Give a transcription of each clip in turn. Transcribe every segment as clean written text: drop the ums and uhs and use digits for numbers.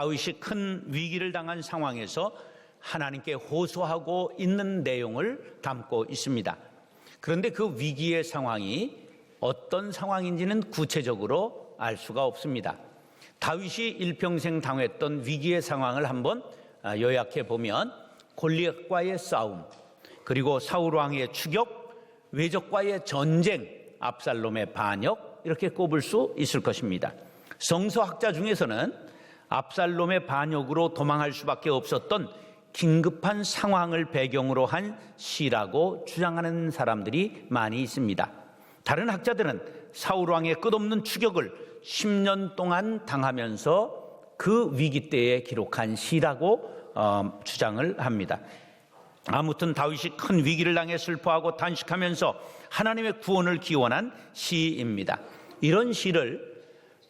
다윗이 큰 위기를 당한 상황에서 하나님께 호소하고 있는 내용을 담고 있습니다. 그런데 그 위기의 상황이 어떤 상황인지는 구체적으로 알 수가 없습니다. 다윗이 일평생 당했던 위기의 상황을 한번 요약해 보면 골리앗과의 싸움, 그리고 사울 왕의 추격, 외적과의 전쟁, 압살롬의 반역, 이렇게 꼽을 수 있을 것입니다. 성서학자 중에서는 압살롬의 반역으로 도망할 수밖에 없었던 긴급한 상황을 배경으로 한 시라고 주장하는 사람들이 많이 있습니다. 다른 학자들은 사울 왕의 끝없는 추격을 10년 동안 당하면서 그 위기 때에 기록한 시라고 주장을 합니다. 아무튼 다윗이 큰 위기를 당해 슬퍼하고 탄식하면서 하나님의 구원을 기원한 시입니다. 이런 시를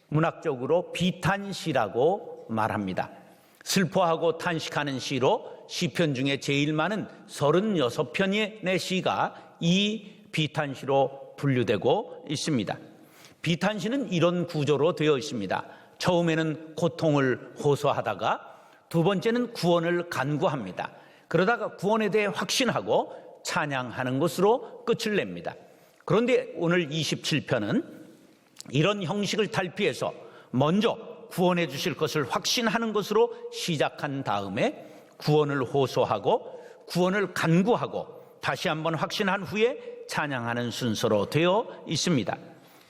문학적으로 비탄시라고 말합니다. 슬퍼하고 탄식하는 시로 시편 중에 제일 많은 36편의 시가 이 비탄시로 분류되고 있습니다. 비탄시는 이런 구조로 되어 있습니다. 처음에는 고통을 호소하다가 두 번째는 구원을 간구합니다. 그러다가 구원에 대해 확신하고 찬양하는 것으로 끝을 냅니다. 그런데 오늘 27편은 이런 형식을 탈피해서 먼저 구원해 주실 것을 확신하는 것으로 시작한 다음에 구원을 호소하고 구원을 간구하고 다시 한번 확신한 후에 찬양하는 순서로 되어 있습니다.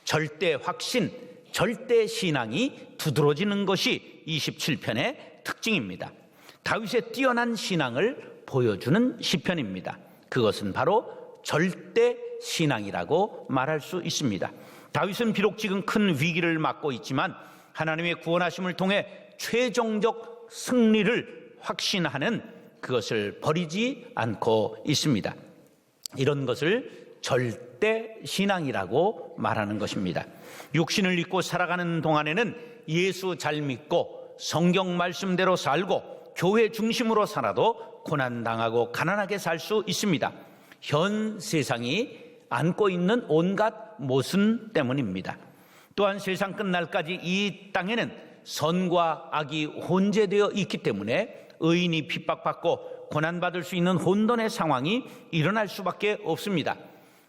절대 확신, 절대 신앙이 두드러지는 것이 27편의 특징입니다. 다윗의 뛰어난 신앙을 보여주는 시편입니다. 그것은 바로 절대 신앙이라고 말할 수 있습니다. 다윗은 비록 지금 큰 위기를 맞고 있지만 하나님의 구원하심을 통해 최종적 승리를 확신하는 그것을 버리지 않고 있습니다. 이런 것을 절대 신앙이라고 말하는 것입니다. 육신을 입고 살아가는 동안에는 예수 잘 믿고 성경 말씀대로 살고 교회 중심으로 살아도 고난당하고 가난하게 살 수 있습니다. 현 세상이 안고 있는 온갖 모순 때문입니다. 또한 세상 끝날까지 이 땅에는 선과 악이 혼재되어 있기 때문에 의인이 핍박받고 고난받을 수 있는 혼돈의 상황이 일어날 수밖에 없습니다.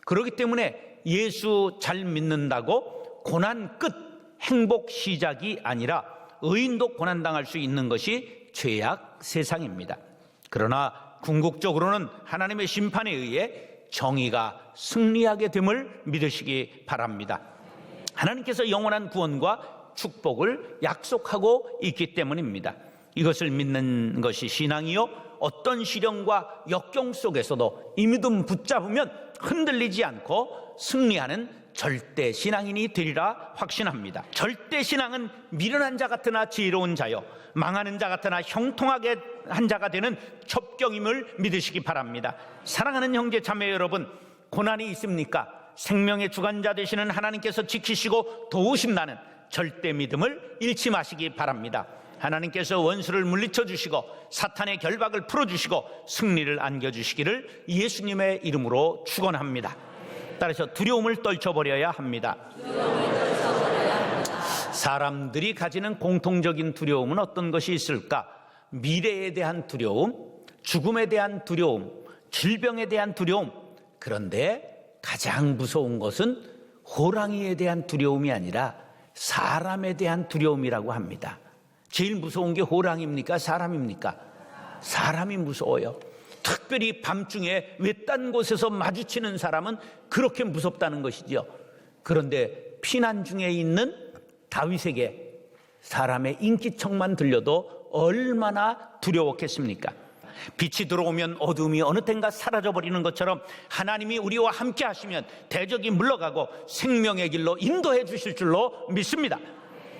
그렇기 때문에 예수 잘 믿는다고 고난 끝, 행복 시작이 아니라 의인도 고난당할 수 있는 것이 죄악 세상입니다. 그러나 궁극적으로는 하나님의 심판에 의해 정의가 승리하게 됨을 믿으시기 바랍니다. 하나님께서 영원한 구원과 축복을 약속하고 있기 때문입니다. 이것을 믿는 것이 신앙이요, 어떤 시련과 역경 속에서도 이 믿음 붙잡으면 흔들리지 않고 승리하는 절대 신앙인이 되리라 확신합니다. 절대 신앙은 미련한 자 같으나 지혜로운 자요, 망하는 자 같으나 형통하게 한 자가 되는 첩경임을 믿으시기 바랍니다. 사랑하는 형제 자매 여러분, 고난이 있습니까? 생명의 주관자 되시는 하나님께서 지키시고 도우신다는 절대 믿음을 잃지 마시기 바랍니다. 하나님께서 원수를 물리쳐 주시고 사탄의 결박을 풀어주시고 승리를 안겨주시기를 예수님의 이름으로 축원합니다. 따라서 두려움을 떨쳐버려야 합니다. 사람들이 가지는 공통적인 두려움은 어떤 것이 있을까? 미래에 대한 두려움, 죽음에 대한 두려움, 질병에 대한 두려움. 그런데 가장 무서운 것은 호랑이에 대한 두려움이 아니라 사람에 대한 두려움이라고 합니다. 제일 무서운 게 호랑이입니까? 사람입니까? 사람이 무서워요. 특별히 밤중에 외딴 곳에서 마주치는 사람은 그렇게 무섭다는 것이죠. 그런데 피난 중에 있는 다윗에게 사람의 인기척만 들려도 얼마나 두려웠겠습니까? 빛이 들어오면 어둠이 어느 땐가 사라져버리는 것처럼 하나님이 우리와 함께 하시면 대적이 물러가고 생명의 길로 인도해 주실 줄로 믿습니다.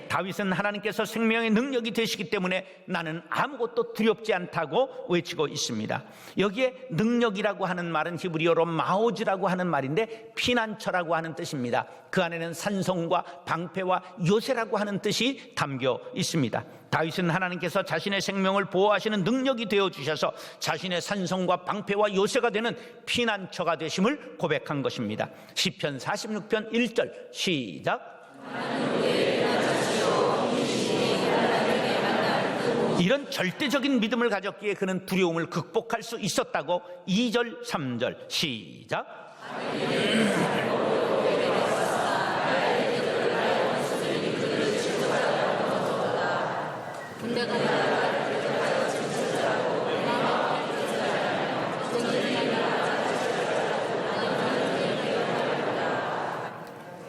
다윗은 하나님께서 생명의 능력이 되시기 때문에 나는 아무것도 두렵지 않다고 외치고 있습니다. 여기에 능력이라고 하는 말은 히브리어로 마오즈라고 하는 말인데 피난처라고 하는 뜻입니다. 그 안에는 산성과 방패와 요새라고 하는 뜻이 담겨 있습니다. 다윗은 하나님께서 자신의 생명을 보호하시는 능력이 되어주셔서 자신의 산성과 방패와 요새가 되는 피난처가 되심을 고백한 것입니다. 시편 46편 1절 시작. 이런 절대적인 믿음을 가졌기에 그는 두려움을 극복할 수 있었다고 2절, 3절 시작.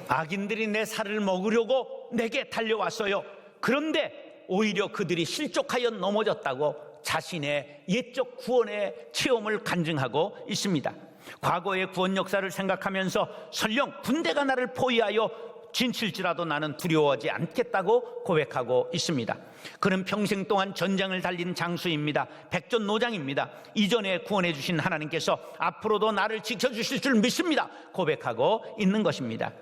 악인들이 내 살을 먹으려고 내게 달려왔어요. 그런데 오히려 그들이 실족하여 넘어졌다고 자신의 옛적 구원의 체험을 간증하고 있습니다. 과거의 구원 역사를 생각하면서 설령 군대가 나를 포위하여 진칠지라도 나는 두려워하지 않겠다고 고백하고 있습니다. 그는 평생 동안 전장을 달린 장수입니다. 백전노장입니다. 이전에 구원해 주신 하나님께서 앞으로도 나를 지켜주실 줄 믿습니다 고백하고 있는 것입니다.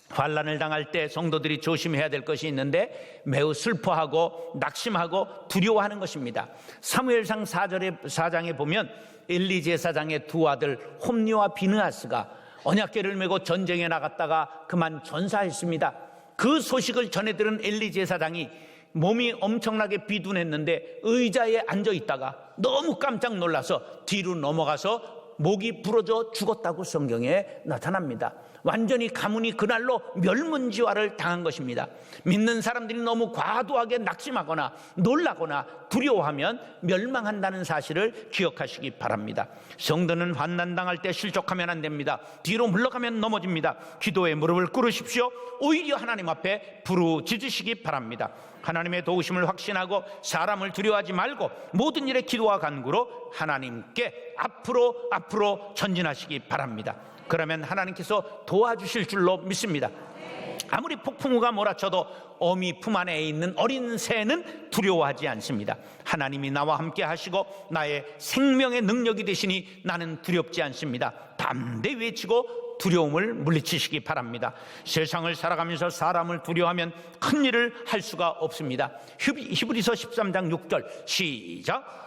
환난을 당할 때 성도들이 조심해야 될 것이 있는데 매우 슬퍼하고 낙심하고 두려워하는 것입니다. 사무엘상 4장에 보면 엘리 제사장의 두 아들 홈니와 비느하스가 언약궤를 메고 전쟁에 나갔다가 그만 전사했습니다. 그 소식을 전해 들은 엘리 제사장이 몸이 엄청나게 비둔했는데 의자에 앉아 있다가 너무 깜짝 놀라서 뒤로 넘어가서 목이 부러져 죽었다고 성경에 나타납니다. 완전히 가문이 그날로 멸문지화를 당한 것입니다. 믿는 사람들이 너무 과도하게 낙심하거나 놀라거나 두려워하면 멸망한다는 사실을 기억하시기 바랍니다. 성도는 환난당할 때 실족하면 안 됩니다. 뒤로 물러가면 넘어집니다. 기도에 무릎을 꿇으십시오. 오히려 하나님 앞에 부르짖으시기 바랍니다. 하나님의 도우심을 확신하고 사람을 두려워하지 말고 모든 일에 기도와 간구로 하나님께 앞으로 전진하시기 바랍니다. 그러면 하나님께서 도와주실 줄로 믿습니다. 아무리 폭풍우가 몰아쳐도 어미 품 안에 있는 어린 새는 두려워하지 않습니다. 하나님이 나와 함께 하시고 나의 생명의 능력이 되시니 나는 두렵지 않습니다. 담대히 외치고 두려움을 물리치시기 바랍니다. 세상을 살아가면서 사람을 두려워하면 큰 일을 할 수가 없습니다. 히브리서 13장 6절 시작.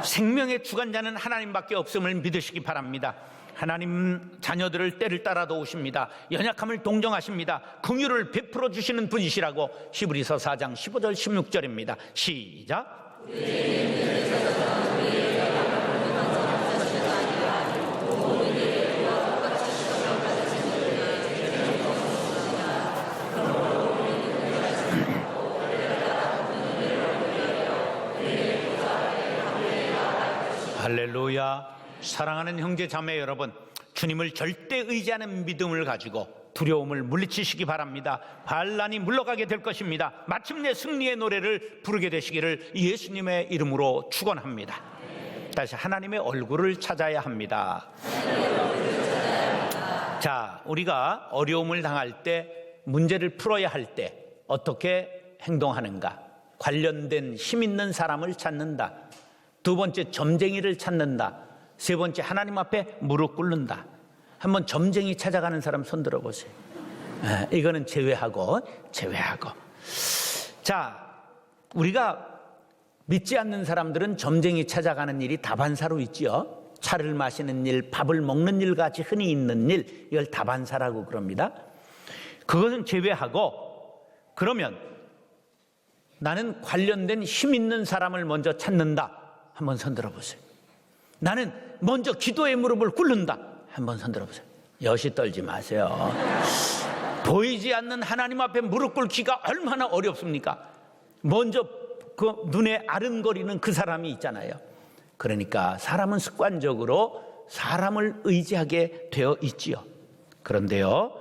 생명의 주관자는 하나님밖에 없음을 믿으시기 바랍니다. 하나님 자녀들을 때를 따라 도우십니다. 연약함을 동정하십니다. 긍휼을 베풀어 주시는 분이시라고 히브리서 4장 15절 16절입니다. 시작. 할렐루야. 사랑하는 형제 자매 여러분, 주님을 절대 의지하는 믿음을 가지고 두려움을 물리치시기 바랍니다. 환난이 물러가게 될 것입니다. 마침내 승리의 노래를 부르게 되시기를 예수님의 이름으로 축원합니다. 다시 하나님의 얼굴을 찾아야 합니다. 자, 우리가 어려움을 당할 때, 문제를 풀어야 할 때 어떻게 행동하는가? 관련된 힘 있는 사람을 찾는다. 두 번째, 점쟁이를 찾는다. 세 번째, 하나님 앞에 무릎 꿇는다. 한번 점쟁이 찾아가는 사람 손 들어보세요. 이거는 제외하고. 자, 우리가 믿지 않는 사람들은 점쟁이 찾아가는 일이 다반사로 있지요. 차를 마시는 일, 밥을 먹는 일 같이 흔히 있는 일, 이걸 다반사라고 그럽니다. 그것은 제외하고, 그러면 나는 관련된 힘 있는 사람을 먼저 찾는다. 한번 손 들어보세요. 나는 먼저 기도의 무릎을 꿇는다. 한번 손 들어보세요. 여시 떨지 마세요. 보이지 않는 하나님 앞에 무릎 꿇기가 얼마나 어렵습니까? 먼저 그 눈에 아른거리는 그 사람이 있잖아요. 그러니까 사람은 습관적으로 사람을 의지하게 되어 있지요. 그런데요,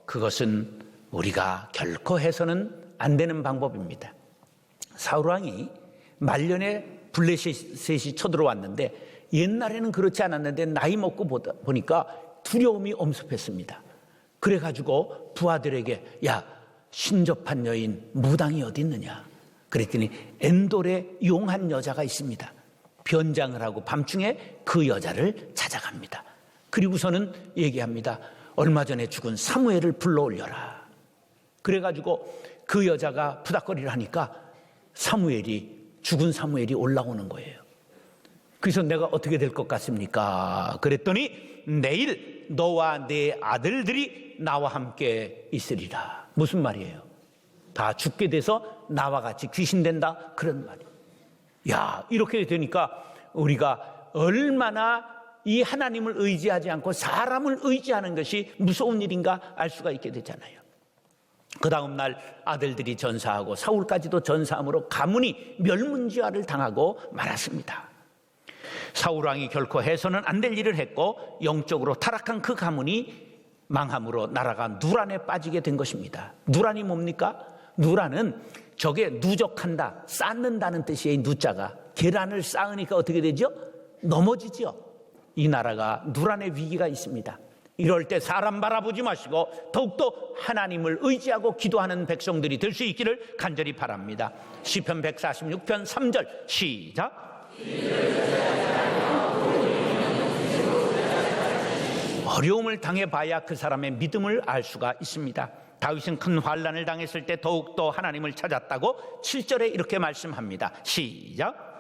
그것은 우리가 결코 해서는 안 되는 방법입니다. 사울왕이 말년에 블레셋이 쳐들어왔는데 옛날에는 그렇지 않았는데 나이 먹고 보니까 두려움이 엄습했습니다. 그래가지고 부하들에게 야, 신접한 여인 무당이 어디 있느냐 그랬더니 엔돌에 용한 여자가 있습니다. 변장을 하고 밤중에 그 여자를 찾아갑니다. 그리고서는 얘기합니다. 얼마 전에 죽은 사무엘을 불러올려라. 그래가지고 그 여자가 푸닥거리를 하니까 죽은 사무엘이 올라오는 거예요. 그래서 내가 어떻게 될 것 같습니까? 그랬더니 내일 너와 네 아들들이 나와 함께 있으리라. 무슨 말이에요? 다 죽게 돼서 나와 같이 귀신된다, 그런 말이에요. 야, 이렇게 되니까 우리가 얼마나 이 하나님을 의지하지 않고 사람을 의지하는 것이 무서운 일인가 알 수가 있게 되잖아요. 그 다음 날 아들들이 전사하고 사울까지도 전사함으로 가문이 멸문지화를 당하고 말았습니다. 사울왕이 결코 해서는 안 될 일을 했고 영적으로 타락한 그 가문이 망함으로 나라가 누란에 빠지게 된 것입니다. 누란이 뭡니까? 누란은 저게 누적한다, 쌓는다는 뜻이에요. 누자가 계란을 쌓으니까 어떻게 되죠? 넘어지죠. 이 나라가 누란의 위기가 있습니다. 이럴 때 사람 바라보지 마시고 더욱더 하나님을 의지하고 기도하는 백성들이 될 수 있기를 간절히 바랍니다. 시편 146편 3절 시작. 어려움을 당해봐야 그 사람의 믿음을 알 수가 있습니다. 다윗은 큰 환난을 당했을 때 더욱더 하나님을 찾았다고 7절에 이렇게 말씀합니다. 시작.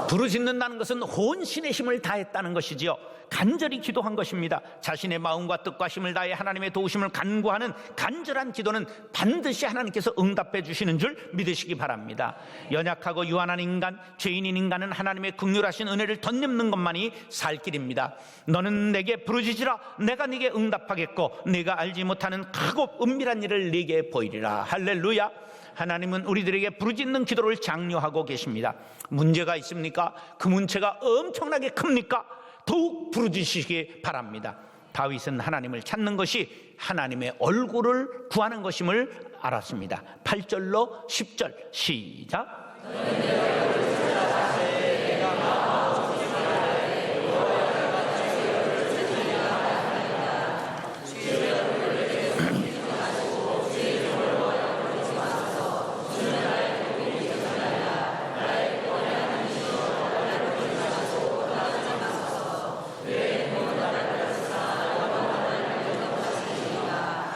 부르짖는다는 것은 혼신의 힘을 다했다는 것이지요. 간절히 기도한 것입니다. 자신의 마음과 뜻과 힘을 다해 하나님의 도우심을 간구하는 간절한 기도는 반드시 하나님께서 응답해 주시는 줄 믿으시기 바랍니다. 연약하고 유한한 인간, 죄인인 인간은 하나님의 긍휼하신 은혜를 덧입는 것만이 살 길입니다. 너는 내게 부르짖으라, 내가 네게 응답하겠고 네가 알지 못하는 크고 은밀한 일을 네게 보이리라. 할렐루야. 하나님은 우리들에게 부르짖는 기도를 장려하고 계십니다. 문제가 있습니까? 그 문제가 엄청나게 큽니까? 더욱 부르짖으시기 바랍니다. 다윗은 하나님을 찾는 것이 하나님의 얼굴을 구하는 것임을 알았습니다. 8절로 10절 시작.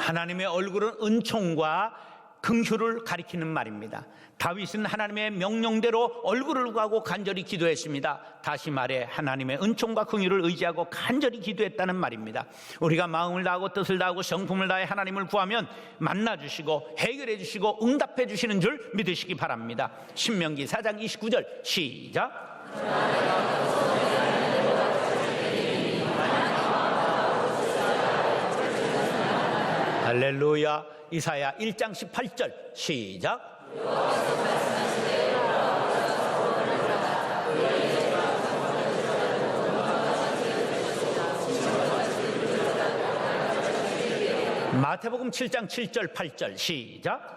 하나님의 얼굴은 은총과 긍휼을 가리키는 말입니다. 다윗은 하나님의 명령대로 얼굴을 구하고 간절히 기도했습니다. 다시 말해 하나님의 은총과 긍휼을 의지하고 간절히 기도했다는 말입니다. 우리가 마음을 다하고 뜻을 다하고 성품을 다해 하나님을 구하면 만나주시고 해결해 주시고 응답해 주시는 줄 믿으시기 바랍니다. 신명기 4장 29절 시작. 할렐루야. 이사야 1장 18절 시작. 마태복음 7장 7절 8절 시작.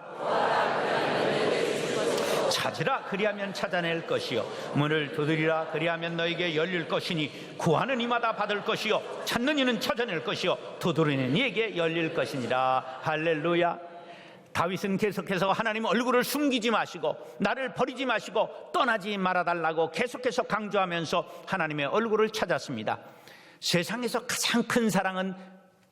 찾으라 그리하면 찾아낼 것이요 문을 두드리라 그리하면 너에게 열릴 것이니 구하는 이마다 받을 것이요 찾는 이는 찾아낼 것이요 두드리는 이에게 열릴 것이니라. 할렐루야. 다윗은 계속해서 하나님 얼굴을 숨기지 마시고 나를 버리지 마시고 떠나지 말아달라고 계속해서 강조하면서 하나님의 얼굴을 찾았습니다. 세상에서 가장 큰 사랑은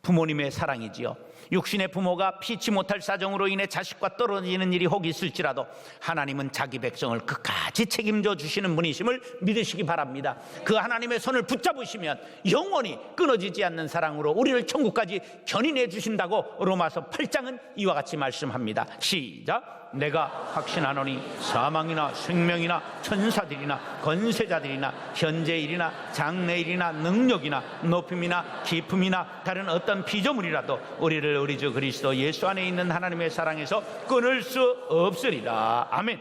부모님의 사랑이지요. 육신의 부모가 피치 못할 사정으로 인해 자식과 떨어지는 일이 혹 있을지라도 하나님은 자기 백성을 끝까지 책임져 주시는 분이심을 믿으시기 바랍니다. 그 하나님의 손을 붙잡으시면 영원히 끊어지지 않는 사랑으로 우리를 천국까지 견인해 주신다고 로마서 8장은 이와 같이 말씀합니다. 시작. 내가 확신하노니 사망이나 생명이나 천사들이나 권세자들이나 현재일이나 장래일이나 능력이나 높임이나 깊음이나 다른 어떤 피조물이라도 우리를 우리 주 그리스도 예수 안에 있는 하나님의 사랑에서 끊을 수 없으리라. 아멘.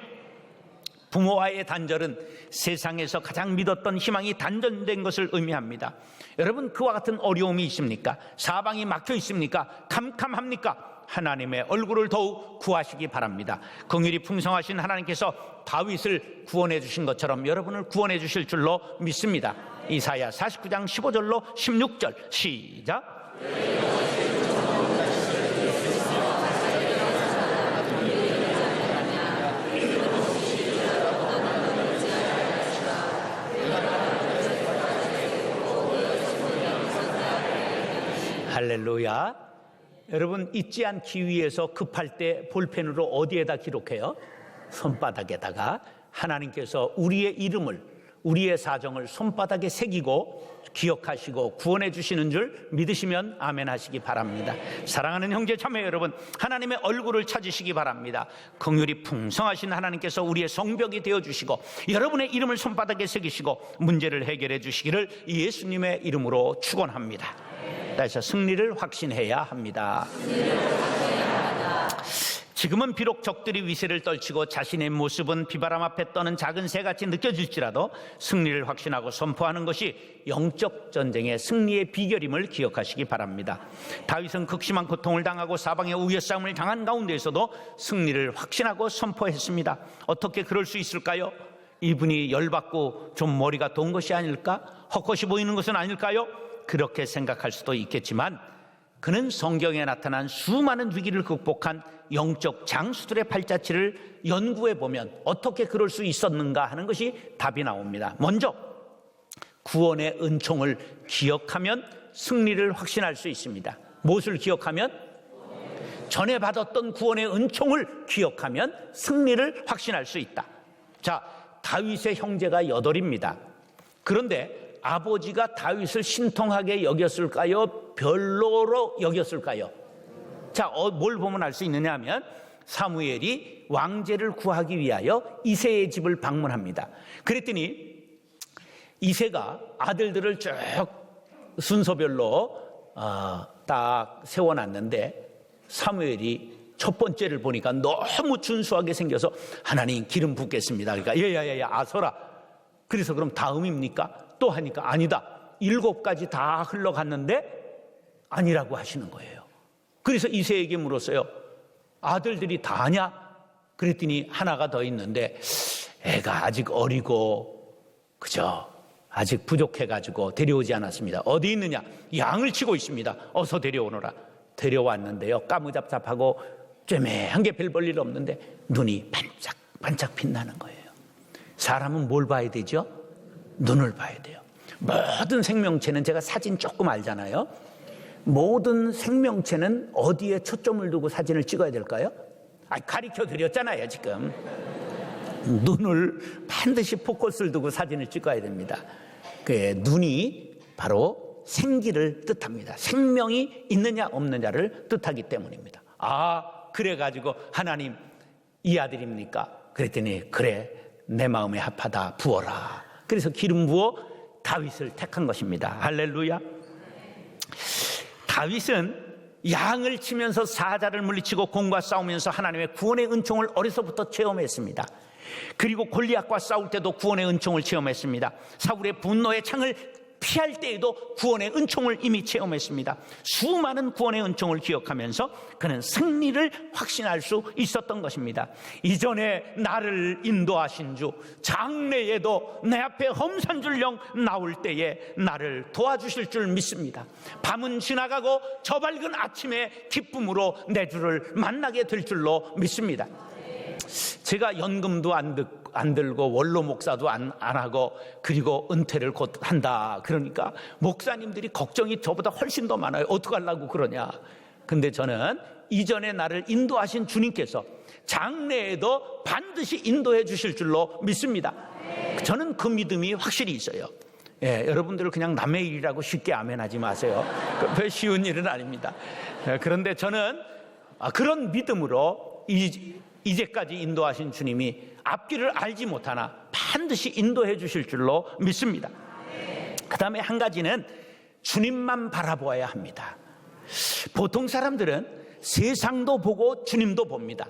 부모와의 단절은 세상에서 가장 믿었던 희망이 단절된 것을 의미합니다. 여러분, 그와 같은 어려움이 있습니까? 사방이 막혀 있습니까? 캄캄합니까? 하나님의 얼굴을 더욱 구하시기 바랍니다. 긍휼이 풍성하신 하나님께서 다윗을 구원해 주신 것처럼 여러분을 구원해 주실 줄로 믿습니다. 이사야 49장 15절로 16절 시작. 할렐루야. 여러분, 잊지 않기 위해서 급할 때 볼펜으로 어디에다 기록해요? 손바닥에다가 하나님께서 우리의 이름을, 우리의 사정을 손바닥에 새기고 기억하시고 구원해 주시는 줄 믿으시면 아멘 하시기 바랍니다. 사랑하는 형제 자매 여러분, 하나님의 얼굴을 찾으시기 바랍니다. 긍휼이 풍성하신 하나님께서 우리의 성벽이 되어주시고 여러분의 이름을 손바닥에 새기시고 문제를 해결해 주시기를 예수님의 이름으로 축원합니다. 다시 승리를 확신해야 합니다. 지금은 비록 적들이 위세를 떨치고 자신의 모습은 비바람 앞에 떠는 작은 새같이 느껴질지라도 승리를 확신하고 선포하는 것이 영적 전쟁의 승리의 비결임을 기억하시기 바랍니다. 다윗은 극심한 고통을 당하고 사방의 우여싸움을 당한 가운데에서도 승리를 확신하고 선포했습니다. 어떻게 그럴 수 있을까요? 이분이 열받고 좀 머리가 돈 것이 아닐까? 헛것이 보이는 것은 아닐까요? 그렇게 생각할 수도 있겠지만 그는 성경에 나타난 수많은 위기를 극복한 영적 장수들의 팔자취를 연구해 보면 어떻게 그럴 수 있었는가 하는 것이 답이 나옵니다. 먼저 구원의 은총을 기억하면 승리를 확신할 수 있습니다. 무엇을 기억하면? 전에 받았던 구원의 은총을 기억하면 승리를 확신할 수 있다. 자, 다윗의 형제가 8입니다. 그런데 아버지가 다윗을 신통하게 여겼을까요? 별로로 여겼을까요? 자, 뭘 보면 알 수 있느냐 하면 사무엘이 왕제를 구하기 위하여 이새의 집을 방문합니다. 그랬더니 이새가 아들들을 쭉 순서별로 딱 세워놨는데 사무엘이 첫 번째를 보니까 너무 준수하게 생겨서 하나님 기름 붓겠습니다. 그러니까 야야야야 아서라. 그래서 그럼 다음입니까? 또 하니까 아니다. 7가지 다 흘러갔는데 아니라고 하시는 거예요. 그래서 이새에게 물었어요. 아들들이 다냐? 그랬더니 하나가 더 있는데 애가 아직 어리고 그죠? 아직 부족해가지고 데려오지 않았습니다. 어디 있느냐? 양을 치고 있습니다. 어서 데려오너라. 데려왔는데요, 까무잡잡하고 쬐매한 게 별 볼 일 없는데 눈이 반짝반짝 빛나는 거예요. 사람은 뭘 봐야 되죠? 눈을 봐야 돼요. 모든 생명체는, 제가 사진 조금 알잖아요. 모든 생명체는 어디에 초점을 두고 사진을 찍어야 될까요? 가르쳐 드렸잖아요. 지금 눈을 반드시 포커스를 두고 사진을 찍어야 됩니다. 그 눈이 바로 생기를 뜻합니다. 생명이 있느냐 없느냐를 뜻하기 때문입니다. 그래가지고 하나님 이 아들입니까? 그랬더니 그래, 내 마음에 합하다 부어라. 그래서 기름 부어 다윗을 택한 것입니다. 할렐루야. 다윗은 양을 치면서 사자를 물리치고 공과 싸우면서 하나님의 구원의 은총을 어려서부터 체험했습니다. 그리고 골리앗과 싸울 때도 구원의 은총을 체험했습니다. 사울의 분노의 창을 피할 때에도 구원의 은총을 이미 체험했습니다. 수많은 구원의 은총을 기억하면서 그는 승리를 확신할 수 있었던 것입니다. 이전에 나를 인도하신 주, 장래에도 내 앞에 험산줄령 나올 때에 나를 도와주실 줄 믿습니다. 밤은 지나가고 저 밝은 아침에 기쁨으로 내 주를 만나게 될 줄로 믿습니다. 제가 연금도 안 들고 원로 목사도 안 하고 그리고 은퇴를 곧 한다. 그러니까 목사님들이 걱정이 저보다 훨씬 더 많아요. 어떡하려고 그러냐. 근데 저는 이전에 나를 인도하신 주님께서 장래에도 반드시 인도해 주실 줄로 믿습니다. 저는 그 믿음이 확실히 있어요. 여러분들 그냥 남의 일이라고 쉽게 아멘하지 마세요. 별 쉬운 일은 아닙니다. 그런데 저는 그런 믿음으로 이제까지 인도하신 주님이 앞길을 알지 못하나 반드시 인도해 주실 줄로 믿습니다. 그 다음에 한 가지는 주님만 바라보아야 합니다. 보통 사람들은 세상도 보고 주님도 봅니다.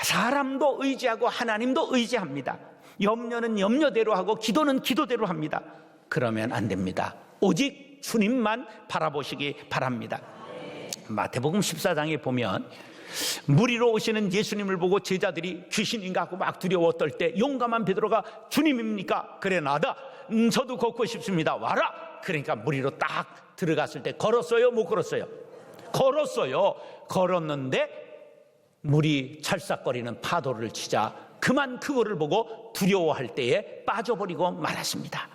사람도 의지하고 하나님도 의지합니다. 염려는 염려대로 하고 기도는 기도대로 합니다. 그러면 안 됩니다. 오직 주님만 바라보시기 바랍니다. 마태복음 14장에 보면 무리로 오시는 예수님을 보고 제자들이 귀신인가 하고 막 두려워 떨 때 용감한 베드로가 주님입니까? 그래 나다. 저도 걷고 싶습니다. 와라. 그러니까 무리로 딱 들어갔을 때 걸었어요? 못 걸었어요? 걸었어요. 걸었는데 물이 찰싹거리는 파도를 치자 그만 그거를 보고 두려워할 때에 빠져버리고 말았습니다.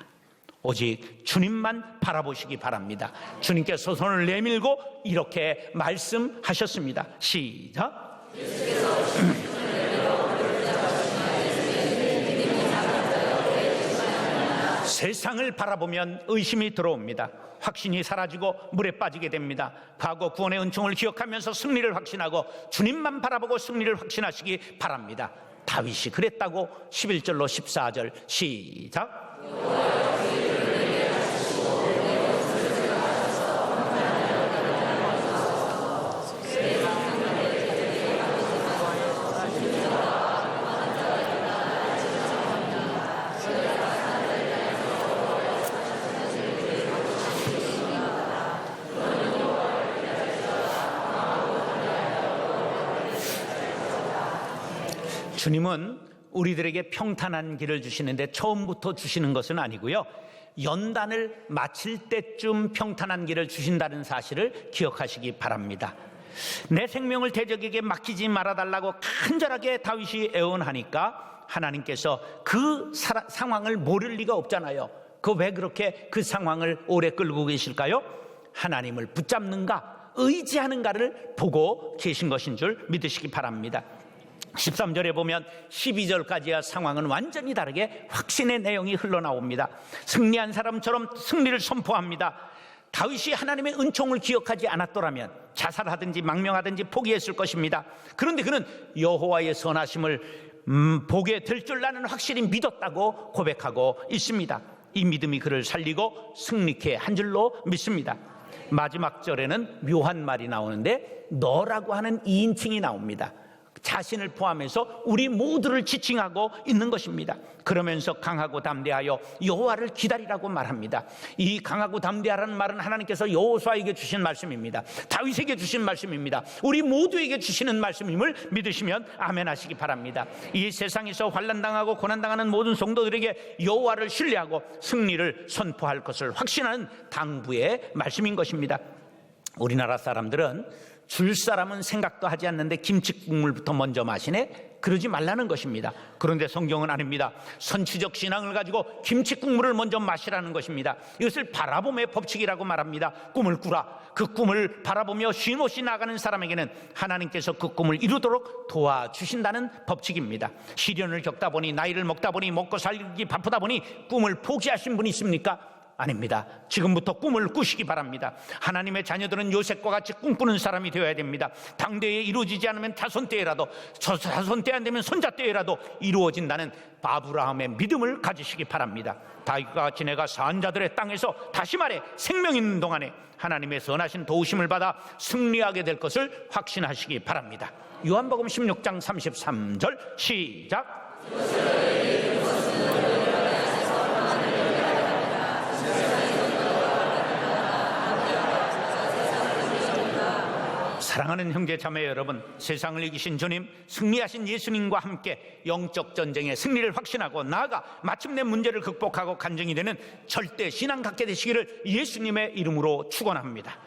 오직 주님만 바라보시기 바랍니다. 주님께서 손을 내밀고 이렇게 말씀하셨습니다. 시작. 세상을 바라보면 의심이 들어옵니다. 확신이 사라지고 물에 빠지게 됩니다. 과거 구원의 은총을 기억하면서 승리를 확신하고 주님만 바라보고 승리를 확신하시기 바랍니다. 다윗이 그랬다고 11절로 14절 시작. 주님은 우리들에게 평탄한 길을 주시는데 처음부터 주시는 것은 아니고요, 연단을 마칠 때쯤 평탄한 길을 주신다는 사실을 기억하시기 바랍니다. 내 생명을 대적에게 맡기지 말아달라고 간절하게 다윗이 애원하니까 하나님께서 그 상황을 모를 리가 없잖아요. 왜 그렇게 그 상황을 오래 끌고 계실까요? 하나님을 붙잡는가 의지하는가를 보고 계신 것인 줄 믿으시기 바랍니다. 13절에 보면 12절까지야 상황은 완전히 다르게 확신의 내용이 흘러나옵니다. 승리한 사람처럼 승리를 선포합니다. 다윗이 하나님의 은총을 기억하지 않았더라면 자살하든지 망명하든지 포기했을 것입니다. 그런데 그는 여호와의 선하심을 보게 될 줄 나는 확실히 믿었다고 고백하고 있습니다. 이 믿음이 그를 살리고 승리케 한 줄로 믿습니다. 마지막 절에는 묘한 말이 나오는데 너라고 하는 2인칭이 나옵니다. 자신을 포함해서 우리 모두를 지칭하고 있는 것입니다. 그러면서 강하고 담대하여 여호와를 기다리라고 말합니다. 이 강하고 담대하라는 말은 하나님께서 여호수아에게 주신 말씀입니다. 다윗에게 주신 말씀입니다. 우리 모두에게 주시는 말씀임을 믿으시면 아멘 하시기 바랍니다. 이 세상에서 환난당하고 고난당하는 모든 성도들에게 여호와를 신뢰하고 승리를 선포할 것을 확신하는 당부의 말씀인 것입니다. 우리나라 사람들은 줄 사람은 생각도 하지 않는데 김치국물부터 먼저 마시네? 그러지 말라는 것입니다. 그런데 성경은 아닙니다. 선취적 신앙을 가지고 김치국물을 먼저 마시라는 것입니다. 이것을 바라봄의 법칙이라고 말합니다. 꿈을 꾸라. 그 꿈을 바라보며 쉼없이 나가는 사람에게는 하나님께서 그 꿈을 이루도록 도와주신다는 법칙입니다. 시련을 겪다 보니, 나이를 먹다 보니, 먹고 살기 바쁘다 보니 꿈을 포기하신 분이 있습니까? 아닙니다. 지금부터 꿈을 꾸시기 바랍니다. 하나님의 자녀들은 요셉과 같이 꿈꾸는 사람이 되어야 됩니다. 당대에 이루어지지 않으면 다손때에라도, 저 다손때 안 되면 손자때에라도 이루어진다는 아브라함의 믿음을 가지시기 바랍니다. 다윗과 같이 내가 산자들의 땅에서, 다시 말해 생명 있는 동안에 하나님의 선하신 도우심을 받아 승리하게 될 것을 확신하시기 바랍니다. 요한복음 16장 33절 시작. 사랑하는 형제 자매 여러분, 세상을 이기신 주님, 승리하신 예수님과 함께 영적 전쟁의 승리를 확신하고 나아가 마침내 문제를 극복하고 간증이 되는 절대 신앙 갖게 되시기를 예수님의 이름으로 축원합니다.